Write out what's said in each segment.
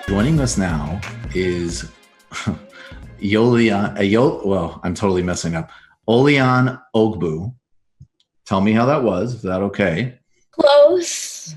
Joining us now is I'm totally messing up. Yolian Ogbu. Tell me how that was. Is that okay? Close.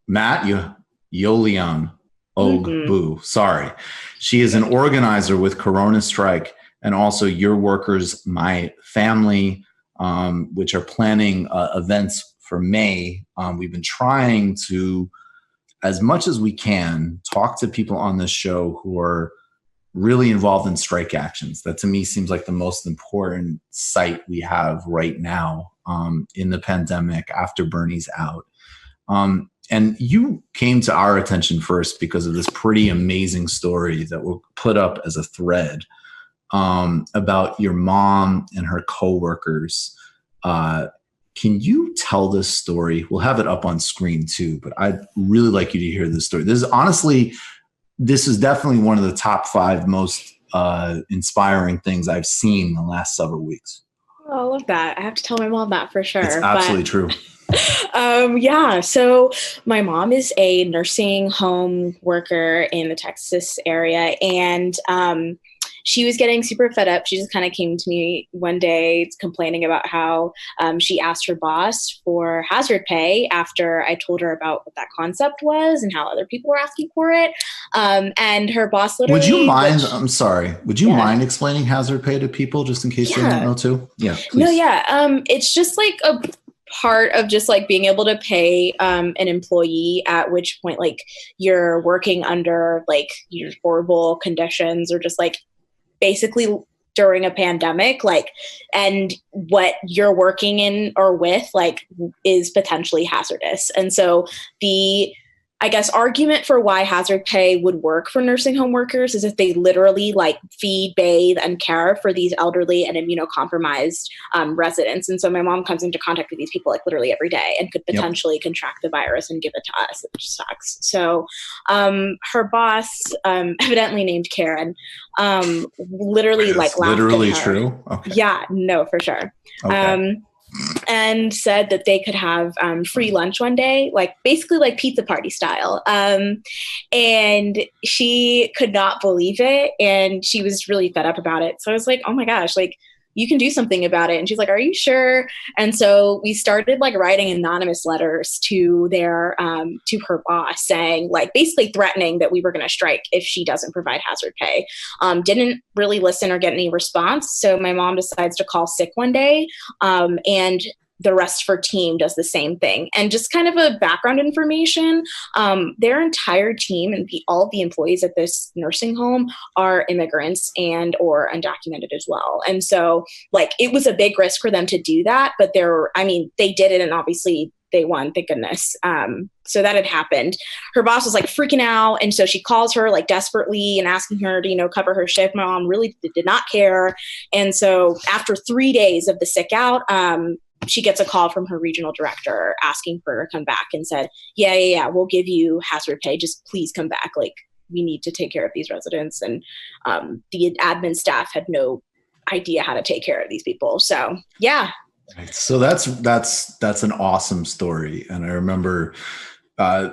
Matt, Yolian Ogbu. Sorry. She is an organizer with Corona Strike and also Your Workers, My Family, which are planning events for May. We've been trying to, as much as we can, talk to people on this show who are really involved in strike actions. That to me seems like the most important site we have right now in the pandemic after Bernie's out. And you came to our attention first because of this pretty amazing story that we'll put up as a thread about your mom and her coworkers. Can you tell this story? We'll have it up on screen too, but I'd really like you to hear this story. This is definitely one of the top 5 most inspiring things I've seen in the last several weeks. Oh, I love that. I have to tell my mom that for sure. It's absolutely true. Yeah. So my mom is a nursing home worker in the Texas area, and she was getting super fed up. She just kind of came to me one day complaining about how she asked her boss for hazard pay after I told her about what that concept was and how other people were asking for it. And her boss literally— Would you mind, I'm sorry, would you mind explaining hazard pay to people just in case they don't know too? Yeah, please. No, yeah. It's just like a part of just like being able to pay an employee, at which point like you're working under like your horrible conditions or just like basically during a pandemic, like, and what you're working in or with like is potentially hazardous. And so the, I guess, argument for why hazard pay would work for nursing home workers is if they literally like feed, bathe, and care for these elderly and immunocompromised residents. And so my mom comes into contact with these people like literally every day and could potentially contract the virus and give it to us, which sucks. So her boss, evidently named Karen, literally like laughed literally at her. True? Okay. Yeah, no, for sure. Okay. And said that they could have free lunch one day, like basically like pizza party style. And she could not believe it. And she was really fed up about it. So I was like, oh my gosh, like you can do something about it. And she's like, are you sure? And so we started like writing anonymous letters to to her boss saying like basically threatening that we were going to strike if she doesn't provide hazard pay. Didn't really listen or get any response. So my mom decides to call sick one day. And the rest of her team does the same thing. And just kind of a background information, their entire team and all of the employees at this nursing home are immigrants and or undocumented as well. And so like it was a big risk for them to do that, but they did it, and obviously they won, thank goodness. So that had happened. Her boss was like freaking out. And so she calls her like desperately and asking her to, cover her shift. My mom really did not care. And so after 3 days of the sick out, she gets a call from her regional director asking for her to come back and said, yeah, we'll give you hazard pay. Just please come back. Like we need to take care of these residents. And the admin staff had no idea how to take care of these people. So yeah. Right. So that's an awesome story. And I remember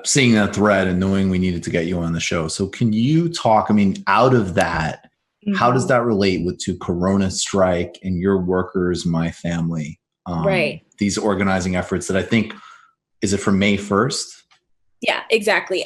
seeing that thread and knowing we needed to get you on the show. So can you talk, out of that, how does that relate to Corona Strike and Your Workers, My Family? Right. These organizing efforts that I think, is it from May 1st? Yeah, exactly.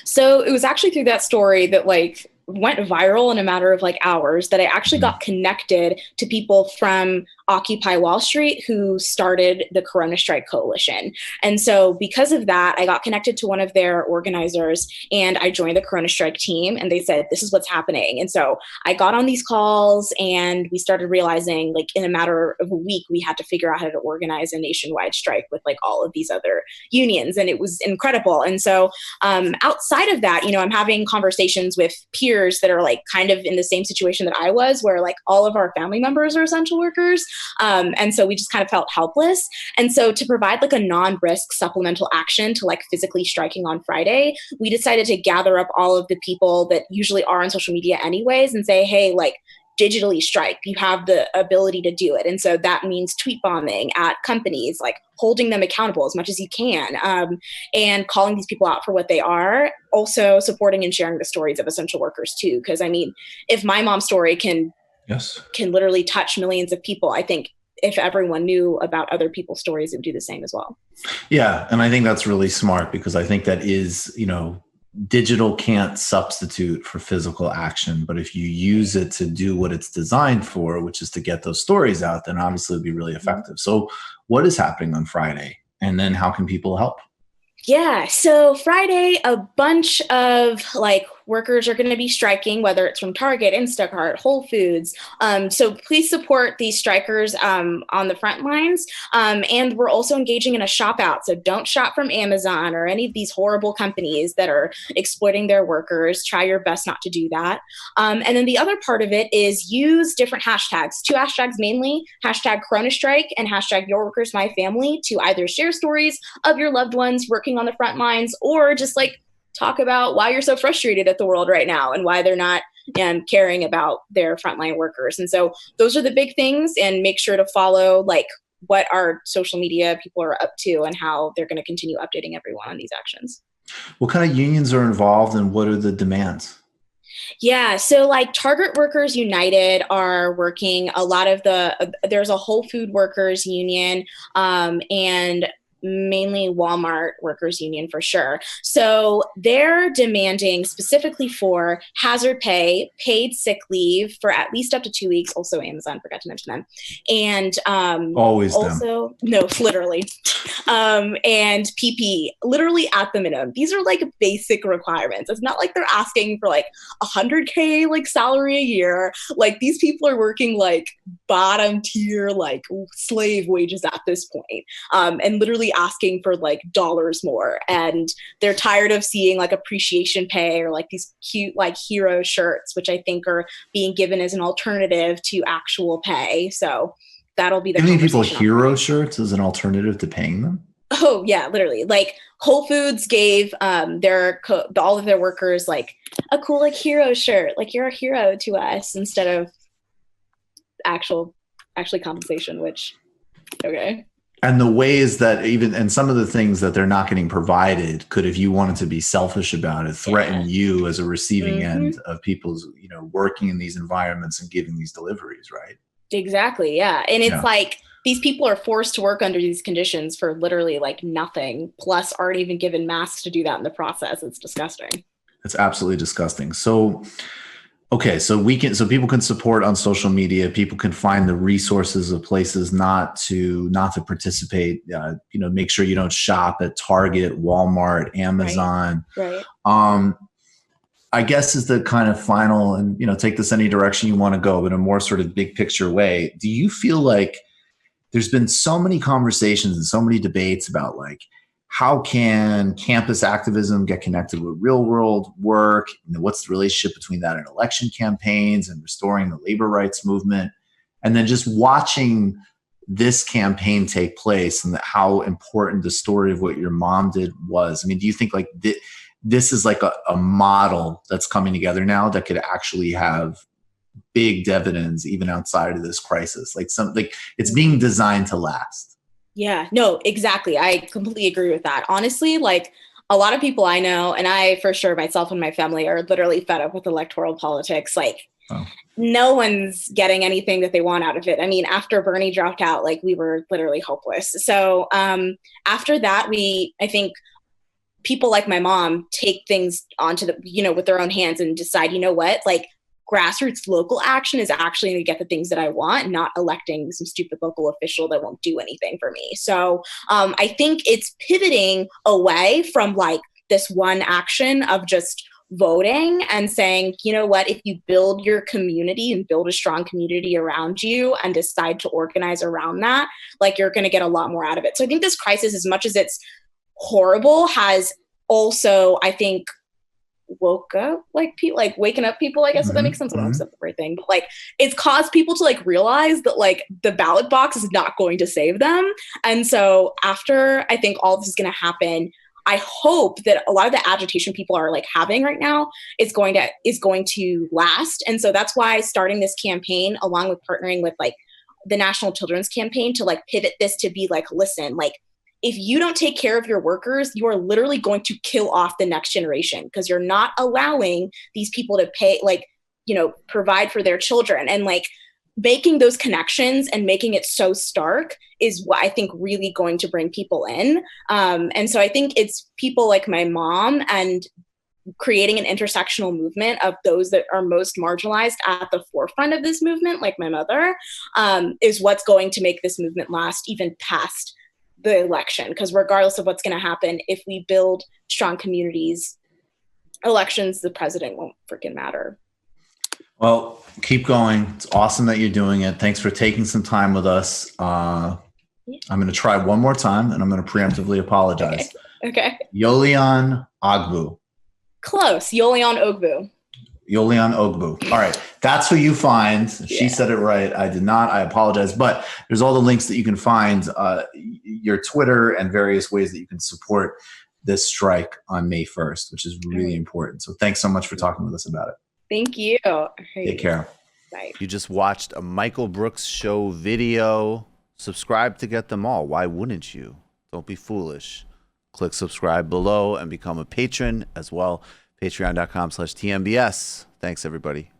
So it was actually through that story that like went viral in a matter of like hours that I actually got connected to people from Occupy Wall Street who started the Corona Strike Coalition. And so because of that, I got connected to one of their organizers and I joined the Corona Strike team, and they said, this is what's happening. And so I got on these calls and we started realizing like in a matter of a week, we had to figure out how to organize a nationwide strike with like all of these other unions. And it was incredible. And so outside of that, I'm having conversations with peers that are like kind of in the same situation that I was, where like all of our family members are essential workers. And so we just kind of felt helpless. And so to provide like a non-risk supplemental action to like physically striking on Friday, we decided to gather up all of the people that usually are on social media anyways and say, hey, like, digitally strike. You have the ability to do it. And so that means tweet bombing at companies, like holding them accountable as much as you can, and calling these people out for what they are. Also supporting and sharing the stories of essential workers too. Because I mean, if my mom's story can literally touch millions of people, I think if everyone knew about other people's stories, it would do the same as well. Yeah. And I think that's really smart, because I think that is, digital can't substitute for physical action, but if you use it to do what it's designed for, which is to get those stories out, then obviously it'll be really effective. So what is happening on Friday? And then how can people help? Yeah, so Friday, a bunch of like workers are going to be striking, whether it's from Target, Instacart, Whole Foods. So please support these strikers on the front lines. And we're also engaging in a shop out. So don't shop from Amazon or any of these horrible companies that are exploiting their workers. Try your best not to do that. And then the other part of it is use different hashtags. 2 hashtags mainly, hashtag Corona Strike and hashtag Your Workers, My Family, to either share stories of your loved ones working on the front lines, or just like talk about why you're so frustrated at the world right now and why they're not caring about their frontline workers. And so those are the big things, and make sure to follow like what our social media people are up to and how they're going to continue updating everyone on these actions. What kind of unions are involved and what are the demands? Yeah, so like Target Workers United are working a lot of there's a Whole Food Workers Union, and mainly Walmart Workers Union for sure. So they're demanding specifically for hazard pay, paid sick leave for at least up to 2 weeks. Also Amazon, forgot to mention them. And Always also, them. No, literally. And PP, literally at the minimum. These are like basic requirements. It's not like they're asking for like $100K like salary a year. Like these people are working like bottom tier, like slave wages at this point. And literally asking for like dollars more, and they're tired of seeing like appreciation pay or like these cute like hero shirts, which I think are being given as an alternative to actual pay. So that'll be the giving people hero shirts as an alternative to paying them. Oh yeah, literally. Like Whole Foods gave all of their workers like a cool like hero shirt, like you're a hero to us, instead of actually compensation, which okay. And the ways that and some of the things that they're not getting provided could, if you wanted to be selfish about it, threaten you as a receiving end of people's, working in these environments and giving these deliveries, right? Exactly. Yeah. And it's like these people are forced to work under these conditions for literally like nothing, plus aren't even given masks to do that in the process. It's disgusting. It's absolutely disgusting. So okay, so people can support on social media. People can find the resources of places not to participate. Make sure you don't shop at Target, Walmart, Amazon. Right. I guess is the kind of final, and take this any direction you want to go, but in a more sort of big picture way. Do you feel like there's been so many conversations and so many debates about like, how can campus activism get connected with real world work? What's the relationship between that and election campaigns and restoring the labor rights movement? And then just watching this campaign take place and how important the story of what your mom did was. I mean, do you think like this is like a model that's coming together now that could actually have big dividends even outside of this crisis? Like it's being designed to last. Yeah, no, exactly. I completely agree with that. Honestly, like a lot of people I know, and I for sure myself and my family are literally fed up with electoral politics. Like no one's getting anything that they want out of it. I mean, after Bernie dropped out, like we were literally hopeless. So after that, I think people like my mom take things onto with their own hands and decide, what, like grassroots local action is actually going to get the things that I want, not electing some stupid local official that won't do anything for me. So I think it's pivoting away from like this one action of just voting and saying, what, if you build your community and build a strong community around you and decide to organize around that, like you're going to get a lot more out of it. So I think this crisis, as much as it's horrible, has also, I think, waking up people, I guess, if that makes sense. I don't know if that's the right thing, but like it's caused people to like realize that like the ballot box is not going to save them. And so after I think all this is going to happen, I hope that a lot of the agitation people are like having right now is going to last. And so that's why starting this campaign, along with partnering with like the National Children's Campaign, to like pivot this to be like, listen, like if you don't take care of your workers, you are literally going to kill off the next generation, because you're not allowing these people to pay, like, provide for their children. And like making those connections and making it so stark is what I think really going to bring people in. And so I think it's people like my mom and creating an intersectional movement of those that are most marginalized at the forefront of this movement, like my mother, is what's going to make this movement last even past the election. Because regardless of what's going to happen, if we build strong communities, elections, the president won't freaking matter. Well, keep going. It's awesome that you're doing it. Thanks for taking some time with us. I'm going to try one more time, and I'm going to preemptively apologize. Okay. Yolian Ogbu. Close. Yolian Ogbu. Yolian Ogbu. All right. That's who you find. She said it right. I did not. I apologize. But there's all the links that you can find, your Twitter and various ways that you can support this strike on May 1st, which is really important. So thanks so much for talking with us about it. Thank you. Take care. Bye. You just watched a Michael Brooks show video. Subscribe to get them all. Why wouldn't you? Don't be foolish. Click subscribe below and become a patron as well. Patreon.com/TMBS. Thanks, everybody.